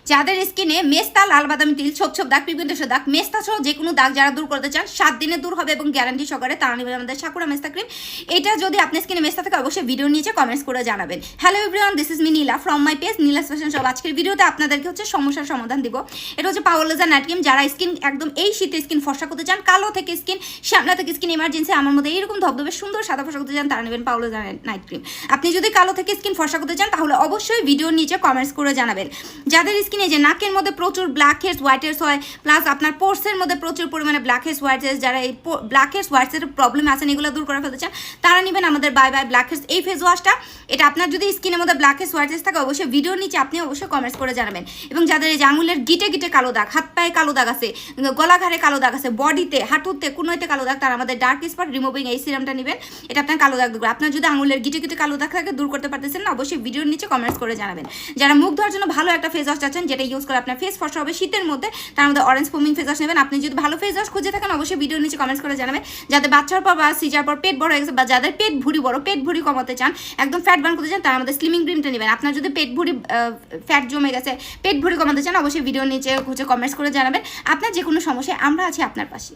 যাদের স্কিনে মেস্তা, লাল বাদামি তিল, ছোপ ছোপ দাগ, পিগমেন্টেশন দাগ, মেস্তা সহ যে কোনো দাগ যারা দূর করতে চান 7 দিনে দূর হবে এবং গ্যারান্টি সহকারে তারা নেবেন আমাদের সাকুরা মেস্তা ক্রিম। এটা যদি আপনার স্কিনে মেস্তা থাকে অবশ্যই ভিডিও নিচে কমেন্টস করে জানাবেন। Hello everyone, this is me Nila from my page Neela's fashion shop. আজকের ভিডিওতে আপনাদেরকে হচ্ছে সমস্যার সমাধান দিব। এটা হচ্ছে পাওয়ারলেজার নাইট ক্রিম। যারা স্কিন একদম এই শীতে স্কিন ফর্সা করতে চান, কালো থেকে স্কিন, শ্যামলা থেকে স্কিন, ইমার্জেন্সি আমার মধ্যে এইরকম ধবধবে সুন্দর সাদা ফর্সা করতে চান, তারা নেবেন পাওয়ারলেজার নাইট ক্রিম। আপনি যদি কালো থেকে স্কিন ফর্সা করতে চান তাহলে অবশ্যই ভিডিওর নিচে কমেন্টস করে জানাবেন। যাদের স্কিনে যে নাকের মধ্যে প্রচুর ব্ল্যাক হেডস, হোয়াইট হেডস হয়, প্লাস আপনার পোর্সের মধ্যে প্রচুর পরিমাণে ব্ল্যাক হেডস, হোয়াইট হেডস, যারা এই ব্ল্যাক হেডস, হোয়াইট হেডসের প্রবলেম আছেন, এগুলো দূর করে ফেলতে চান, তারা নেবেন আমাদের বাই বাই ব্ল্যাক হেডস এই ফেস ওয়াশটা। এটা আপনার যদি স্কিনের মধ্যে ব্ল্যাক হেডস, হোয়াইট হেডস থাকে অবশ্যই ভিডিওর নিচে আপনি অবশ্যই কমেন্টস করে জানাবেন। এবং যাদের এই যে আঙুলের গিটে গিটে কালো দাগ, হাত পায়ে কালো দাগ আছে, গলাঘাড়ে কালো দাগ আছে, বডিতে, হাঁটুতে, কোনোতে কালো দাগ, তারা আমাদের ডার্ক স্পট রিমুভিং এই সিরামটা নেবেন। এটা আপনার কালো দাগ দূর। আপনার যদি আঙুলের গিটে গিটে কালো দাগ থাকে, দূর করতে পারতেছেন না, অবশ্যই ভিডিওর নিচে কমেন্টস করে জানাবেন। যারা মুখ ধোয়ার জন্য ভালো একটা ফেস ওয়াশ চাচ্ছেন যেটা ইউজ করে আপনার ফেস ফর্সা হবে শীতের মধ্যে, তার মধ্যে অরেঞ্জ ফোমিং ফেস ওয়াশ নেবেন। আপনি যদি ভালো ফেস ওয়াশ খুঁজে থাকেন অবশ্যই ভিডিওর নিচে কমেন্টস করে জানাবেন। যাদের বাচ্চার পর বা সিজার পর পেট বড় হয়ে গেছে, বা যাদের পেট ভুঁড়ি বড়, পেট ভুঁড়ি কমাতে চান, একদম ফ্যাট বার্ন করতে চান, তারা আমাদের স্লিমিং ক্রিমটা নেবেন। আপনার যদি পেট ভুঁড়ি ফ্যাট জমে গেছে, পেট ভুঁড়ি কমাতে চান, অবশ্যই ভিডিওর নিচে খুঁজে কমেন্টস করে জানাবেন। আপনার যে কোনো সমস্যায় আমরা আছি আপনার পাশে।